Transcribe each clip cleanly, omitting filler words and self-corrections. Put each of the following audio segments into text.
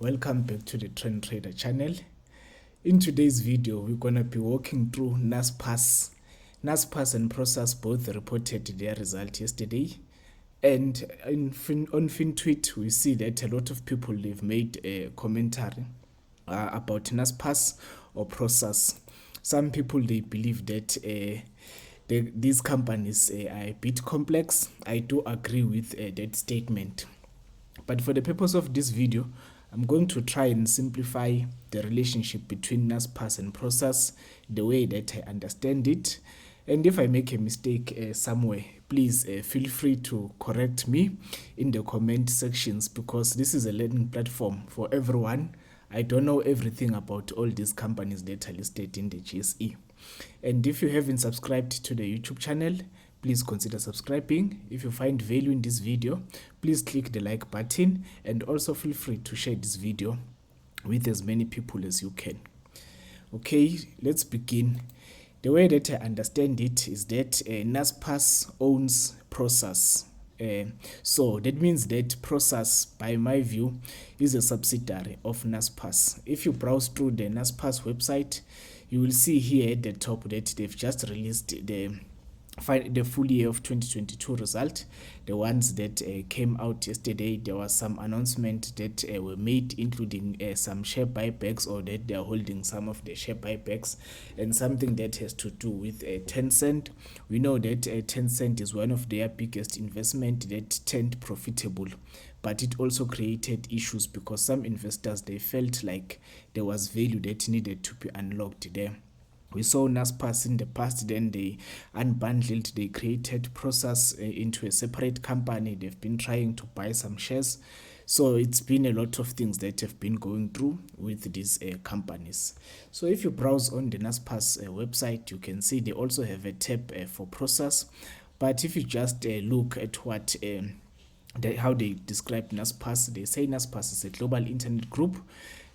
Welcome back to the Trend Trader channel. In today's video, we're going to be walking through Naspers. Naspers and Prosus both reported their result yesterday. And on FinTweet, we see that a lot of people have made a commentary about Naspers or Prosus. Some people, they believe that these companies are a bit complex. I do agree with that statement. But for the purpose of this video, I'm going to try and simplify the relationship between Naspers and Prosus the way that I understand it. And if I make a mistake somewhere, please feel free to correct me in the comment sections, because this is a learning platform for everyone. I don't know everything about all these companies that are listed in the GSE. And if you haven't subscribed to the YouTube channel, please consider subscribing. If you find value in this video, please click the like button, and also feel free to share this video with as many people as you can. Okay, let's begin. The way that I understand it is that Naspers owns Prosus. So that means that Prosus, by my view, is a subsidiary of Naspers. If you browse through the Naspers website, you will see here at the top that they've just released the full year of 2022 result, the ones that came out yesterday. There was some announcement that were made, including some share buybacks, or that they are holding some of the share buybacks, and something that has to do with Tencent. We know that Tencent is one of their biggest investment that turned profitable, but it also created issues because some investors, they felt like there was value that needed to be unlocked there. We saw Naspers in the past, then they unbundled, they created Prosus into a separate company. They've been trying to buy some shares. So it's been a lot of things that have been going through with these companies. So if you browse on the Naspers website, you can see they also have a tab for Prosus. But if you just look at what how they describe Naspers, they say Naspers is a global internet group,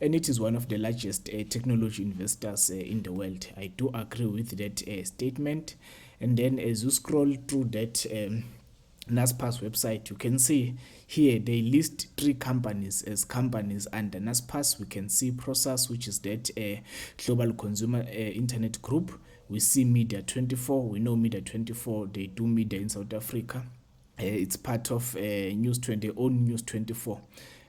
and it is one of the largest technology investors in the world. I do agree with that statement. And then as you scroll through that Naspers website, you can see here they list 3 companies as companies under Naspers. We can see Prosus, which is that global consumer internet group. We see Media24. We know Media24, they do media in South Africa. It's part of News20, they own News24.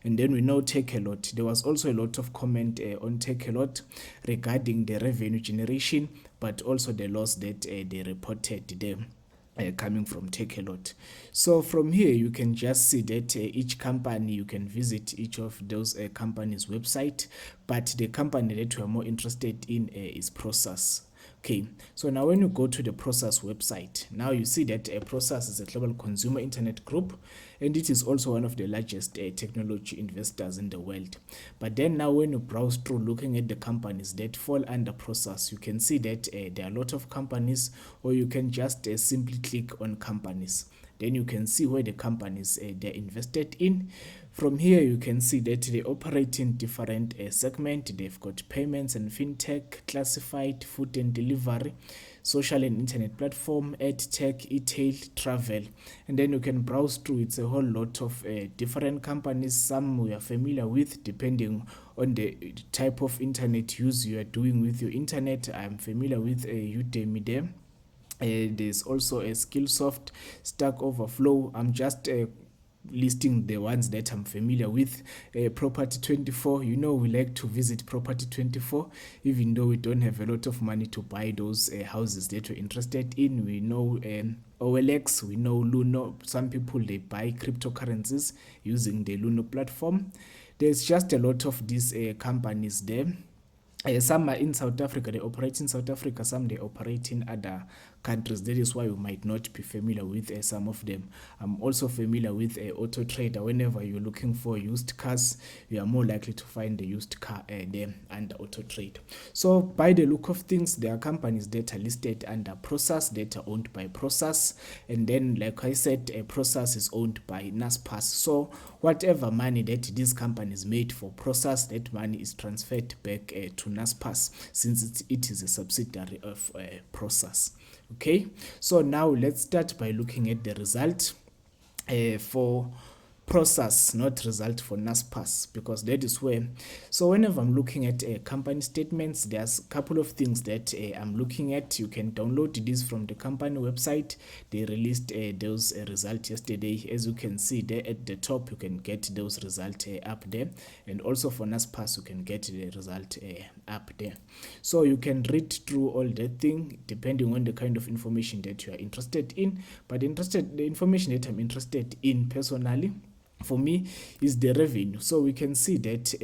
And then we know Takealot. There was also a lot of comment on Takealot regarding the revenue generation, but also the loss that they reported there coming from Takealot. So from here, you can just see that each company, you can visit each of those companies' website, but the company that we are more interested in is Prosus. Okay, so now when you go to the Prosus website, now you see that Prosus is a global consumer internet group, and it is also one of the largest technology investors in the world. But then now when you browse through looking at the companies that fall under Prosus, you can see that there are a lot of companies, or you can just simply click on companies. Then you can see where the companies they're invested in. From here, you can see that they operate in different segments. They've got payments and fintech, classified, food and delivery, social and internet platform, ed tech, e-tail, travel. And then you can browse through. It's a whole lot of different companies. Some we are familiar with, depending on the type of internet use you are doing with your internet. I'm familiar with Udemy there. There's also a Skillsoft, Stack Overflow. I'm just listing the ones that I'm familiar with. Property24, you know, we like to visit Property24, even though we don't have a lot of money to buy those houses that we're interested in. We know OLX, we know Luno. Some people, they buy cryptocurrencies using the Luno platform. There's just a lot of these companies there. Some are in South Africa, they operate in South Africa, some they operate in other countries. That is why we might not be familiar with some of them. I'm also familiar with Auto Trader. Whenever you're looking for used cars, you are more likely to find the used car there under Auto Trade. So by the look of things, there are companies that are listed under Prosus, that are owned by Prosus. And then, like I said, Prosus is owned by Naspers. So whatever money that these companies made for Prosus, that money is transferred back to Naspers, since it is a subsidiary of Prosus. Okay, so now let's start by looking at the result for Prosus, not result for Naspers, because that is where. So whenever I'm looking at company statements, there's a couple of things that I'm looking at. You can download this from the company website. They released those results yesterday. As you can see there at the top, you can get those results up there, and also for Naspers you can get the result up there. So you can read through all that thing depending on the kind of information that you are interested in. But the information that I'm interested in personally, for me, is the revenue. So we can see that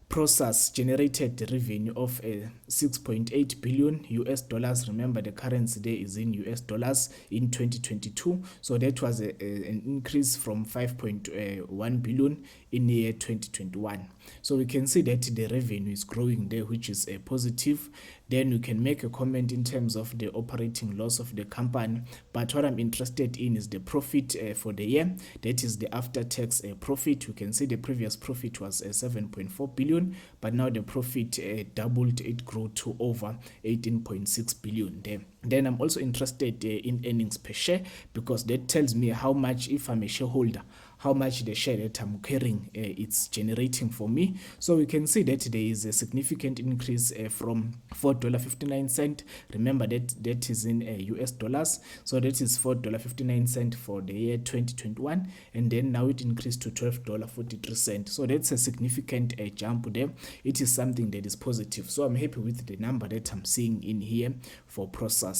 Prosus generated the revenue of 6.8 billion US dollars. Remember, the currency there is in US dollars in 2022. So that was an increase from 5.1 billion in the year 2021. So we can see that the revenue is growing there, which is a positive. Then we can make a comment in terms of the operating loss of the company. But what I'm interested in is the profit for the year. That is the after-tax profit. You can see the previous profit was 7.4 billion, but now the profit doubled. It grew to over 18.6 billion there. Then I'm also interested in earnings per share, because that tells me how much, if I'm a shareholder, how much the share that I'm carrying it's generating for me. So we can see that there is a significant increase from $4.59. Remember that is in US dollars. So that is $4.59 for the year 2021, and then now it increased to $12.43. So that's a significant jump there. It is something that is positive. So I'm happy with the number that I'm seeing in here for Prosus.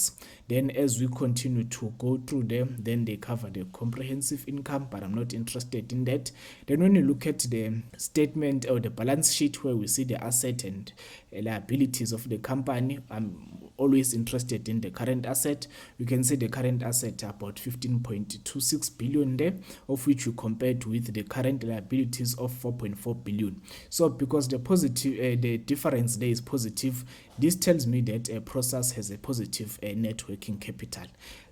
Then as we continue to go through them, then they cover the comprehensive income, but I'm not interested in that. Then when you look at the statement or the balance sheet where we see the asset and liabilities of the company, I'm always interested in the current asset. You can see the current asset about 15.26 billion there, of which you compared with the current liabilities of 4.4 billion. So because the positive the difference there is positive, this tells me that a Prosus has a positive net working capital.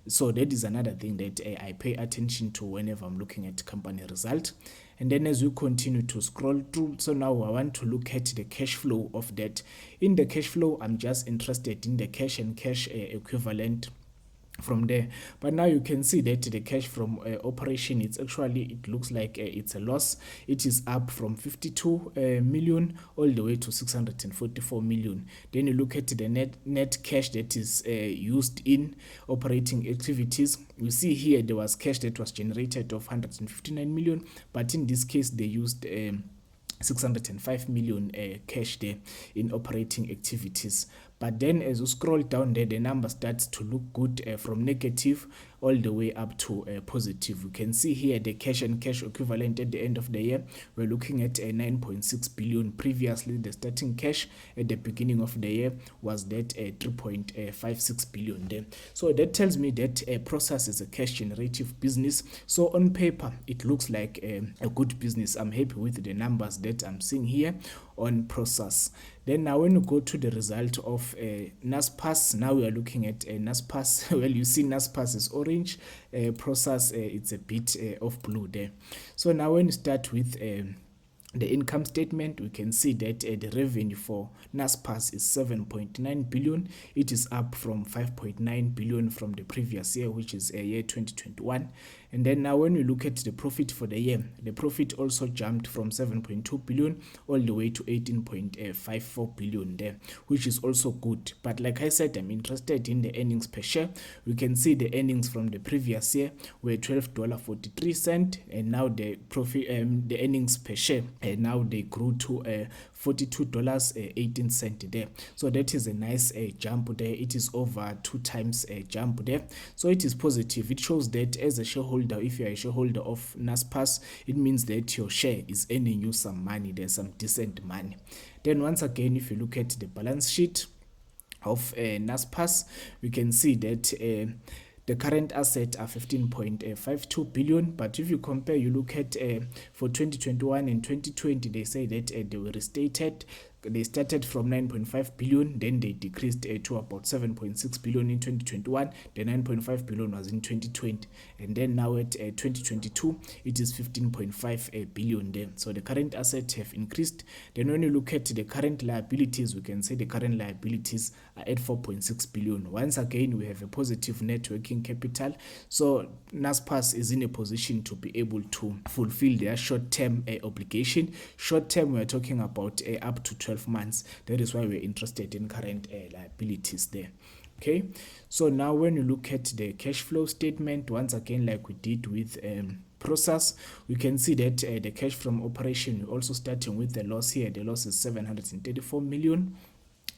So that is another thing that I pay attention to whenever I'm looking at company result. And then as we continue to scroll through, so now I want to look at the cash flow of that. In the cash flow, I'm just interested in the cash and cash equivalent from there. But now you can see that the cash from operation, it looks like it's a loss. It is up from 52 million all the way to 644 million. Then you look at the net cash that is used in operating activities. You see here there was cash that was generated of 159 million, but in this case they used 605 million cash there in operating activities. But then as you scroll down there, the number starts to look good from negative all the way up to positive. You can see here the cash and cash equivalent at the end of the year. We're looking at 9.6 billion. Previously, the starting cash at the beginning of the year was that 3.56 billion there. So that tells me that Prosus is a cash generative business. So on paper, it looks like a good business. I'm happy with the numbers that I'm seeing here on Prosus. Then now when you go to the result of Naspers, now we are looking at Naspers. Well, you see Naspers is orange, Prosus it's a bit of blue there. So now when you start with the income statement, we can see that the revenue for Naspers is 7.9 billion. It is up from 5.9 billion from the previous year, which is year 2021. And then now when we look at the profit for the year, the profit also jumped from 7.2 billion all the way to 18.54 billion there, which is also good. But like I said, I'm interested in the earnings per share. We can see the earnings from the previous year were $12.43, and now the profit, the earnings per share, and now they grew to $42.18 there. So that is a nice jump there. It is over 2 times a jump there. So it is positive. It shows that as a shareholder, if you are a shareholder of Naspers, it means that your share is earning you some money. There's some decent money. Then once again, if you look at the balance sheet of Naspers, we can see that the current assets are 15.52 billion, but if you compare, you look at for 2021 and 2020, they say that they were restated. They started from 9.5 billion, then they decreased to about 7.6 billion in 2021. The 9.5 billion was in 2020, and then now at 2022 it is 15.5 billion then. So the current assets have increased. Then when you look at the current liabilities, we can say the current liabilities are at 4.6 billion. Once again, we have a positive net working capital, so Naspers is in a position to be able to fulfill their short-term obligation. Short-term, we're talking about up to 12 months. That is why we're interested in current liabilities there. Okay, so now when you look at the cash flow statement, once again, like we did with Prosus, we can see that the cash from operation, we're also starting with the loss here. The loss is 734 million.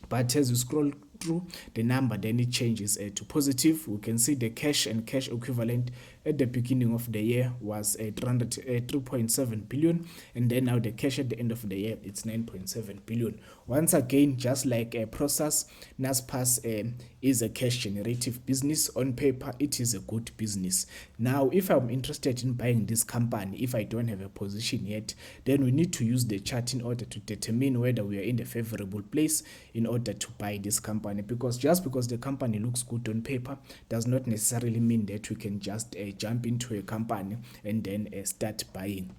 But as you scroll through the number, then it changes to positive. We can see the cash and cash equivalent at the beginning of the year was 3.7 billion, and then now the cash at the end of the year, it's 9.7 billion. Once again, just like a Prosus, Naspers is a cash generative business. On paper, it is a good business. Now, if I'm interested in buying this company, if I don't have a position yet, then we need to use the chart in order to determine whether we are in the favorable place in order to buy this company, because just because the company looks good on paper does not necessarily mean that we can just jump into a company and then start buying.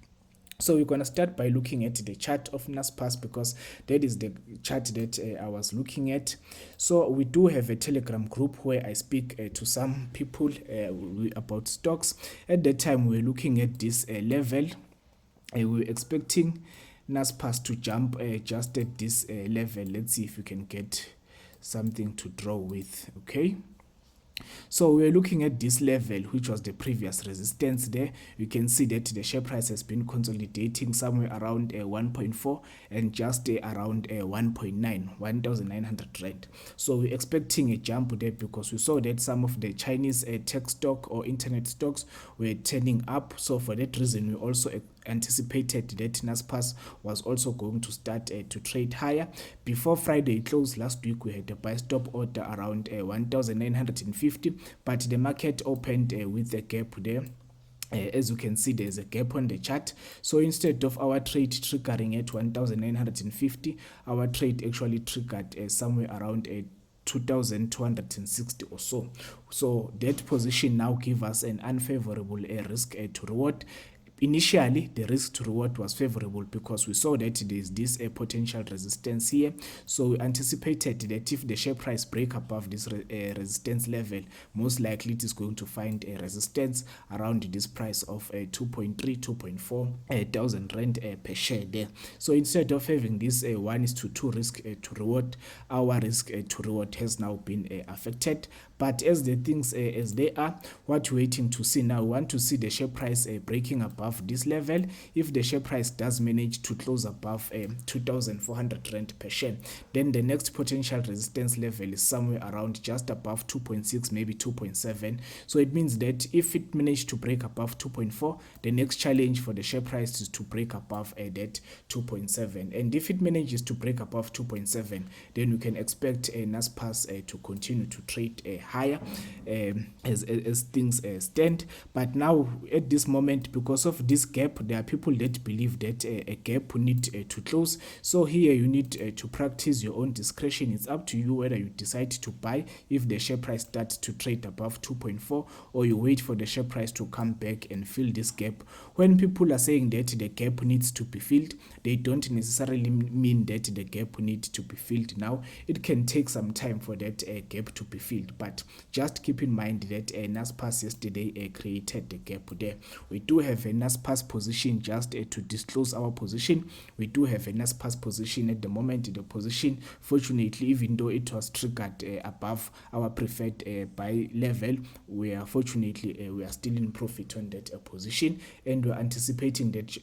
So we're going to start by looking at the chart of Naspers, because that is the chart that I was looking at. So we do have a Telegram group where I speak to some people about stocks. At that time, we were looking at this level. We were expecting Naspers to jump just at this level. Let's see if we can get something to draw with. Okay, so we're looking at this level, which was the previous resistance there. You can see that the share price has been consolidating somewhere around 1.4 and just around 1.9, 1,900 rand. So we're expecting a jump there, because we saw that some of the Chinese tech stock or internet stocks were turning up. So for that reason, we also anticipated that Naspers was also going to start to trade higher. Before Friday closed last week, we had a buy stop order around 1,950, but the market opened with a gap there. As you can see, there's a gap on the chart. So instead of our trade triggering at 1,950, our trade actually triggered somewhere around 2,260 or so. So that position now gives us an unfavorable risk to reward. Initially, the risk to reward was favorable because we saw that there is this potential resistance here. So we anticipated that if the share price break above this resistance level, most likely it is going to find a resistance around this price of 2.4 thousand rand per share there. So instead of having this 1:2 risk to reward, our risk to reward has now been affected. But as the things as they are, what we're waiting to see now, we want to see the share price breaking above this level. If the share price does manage to close above 2,400 rand per share, then the next potential resistance level is somewhere around just above 2.6, maybe 2.7. So it means that if it managed to break above 2.4, the next challenge for the share price is to break above that 2.7. And if it manages to break above 2.7, then we can expect Naspers to continue to trade higher as things stand. But now at this moment, because of this gap, there are people that believe that a gap will need to close. So here you need to practice your own discretion. It's up to you whether you decide to buy if the share price starts to trade above 2.4, or you wait for the share price to come back and fill this gap. When people are saying that the gap needs to be filled, they don't necessarily mean that the gap needs to be filled now. It can take some time for that gap to be filled, but just keep in mind that Naspers yesterday created the gap there. We do have a Naspers position. Just to disclose our position, we do have a Naspers position at the moment. The position, fortunately, even though it was triggered above our preferred buy level, we are fortunately we are still in profit on that position, and we're anticipating that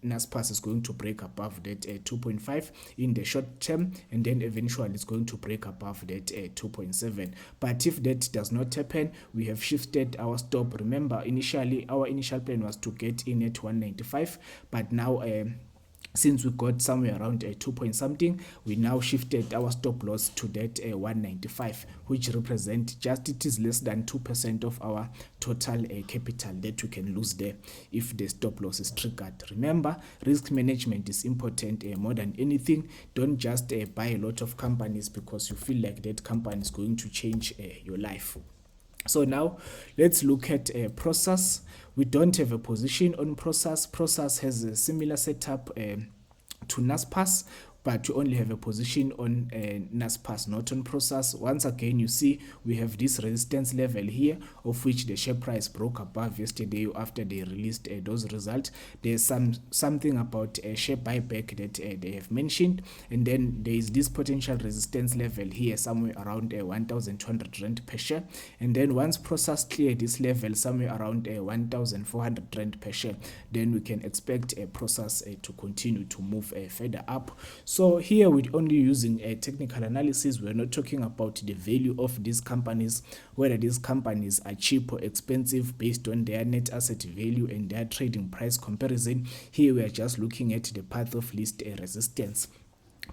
Naspers is going to break above that 2.5 in the short term, and then eventually it's going to break above that 2.7. But if that does not happen, we have shifted our stop. Remember, initially our initial plan was to get in at 195, but now since we got somewhere around 2 point something, we now shifted our stop loss to that 195, which represent just, it is less than 2% of our total capital that we can lose there if the stop loss is triggered. Remember, risk management is important more than anything. Don't just buy a lot of companies because you feel like that company is going to change your life. So now let's look at Prosus. We don't have a position on Prosus. Prosus has a similar setup to Naspers, but we only have a position on Naspers, not on Prosus. Once again, you see we have this resistance level here, of which the share price broke above yesterday after they released those results. There's something about a share buyback that they have mentioned, and then there is this potential resistance level here somewhere around 1,200 rand per share, and then once Prosus clear this level somewhere around 1,400 rand per share, then we can expect a Prosus to continue to move further up. So here we're only using a technical analysis. We're not talking about the value of these companies, whether these companies are cheap or expensive based on their net asset value and their trading price comparison. Here we are just looking at the path of least resistance.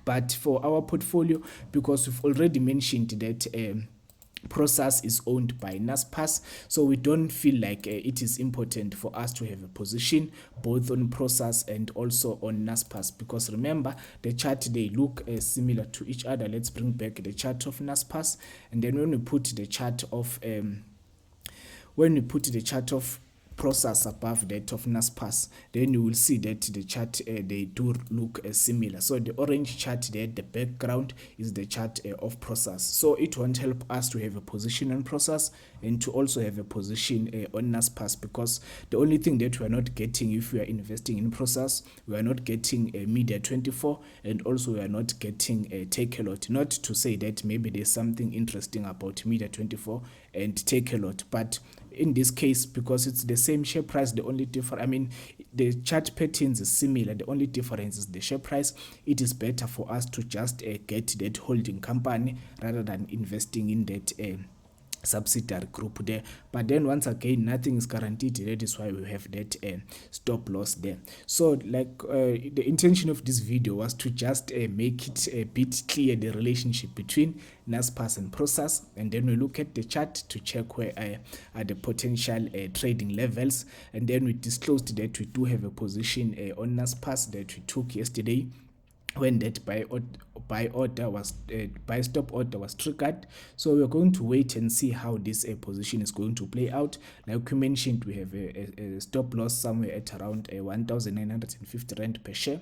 But for our portfolio, because we've already mentioned that Prosus is owned by Naspers, so we don't feel like it is important for us to have a position both on Prosus and also on Naspers, because remember, the chart, they look similar to each other. Let's bring back the chart of Naspers, and then when we put the chart of Prosus above that of Naspers, then you will see that the chart they do look similar. So the orange chart there, the background is the chart of Prosus. So it won't help us to have a position on Prosus and to also have a position on Naspers, because the only thing that we are not getting if we are investing in Prosus, we are not getting a Media 24, and also we are not getting a Take a Lot. Not to say that maybe there's something interesting about Media 24 and Take a Lot, but in this case, because it's the same share price, the only difference, I mean, the chart patterns is similar, the only difference is the share price. It is better for us to just get that holding company rather than investing in that subsidiary group there. But then once again, nothing is guaranteed. That is why we have that stop loss there. So like the intention of this video was to just make it a bit clear, the relationship between Naspers and Prosus, and then we look at the chart to check where are the potential trading levels, and then we disclosed that we do have a position on Naspers that we took yesterday when that buy stop order was triggered. So we're going to wait and see how this position is going to play out. Like we mentioned, we have a stop loss somewhere at around 1,950 rand per share,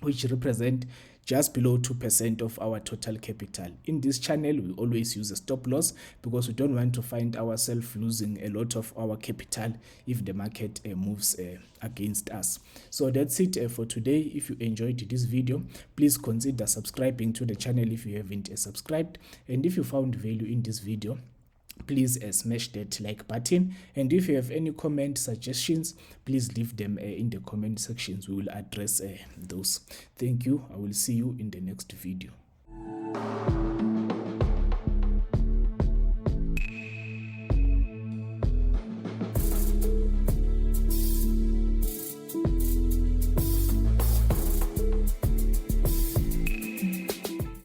which represent just below 2% of our total capital. In this channel, we always use a stop loss because we don't want to find ourselves losing a lot of our capital if the market moves against us. So that's it for today. If you enjoyed this video, please consider subscribing to the channel if you haven't subscribed. And if you found value in this video, please smash that like button, and if you have any comment suggestions, please leave them in the comment sections. We will address those. Thank you. I will see you in the next video.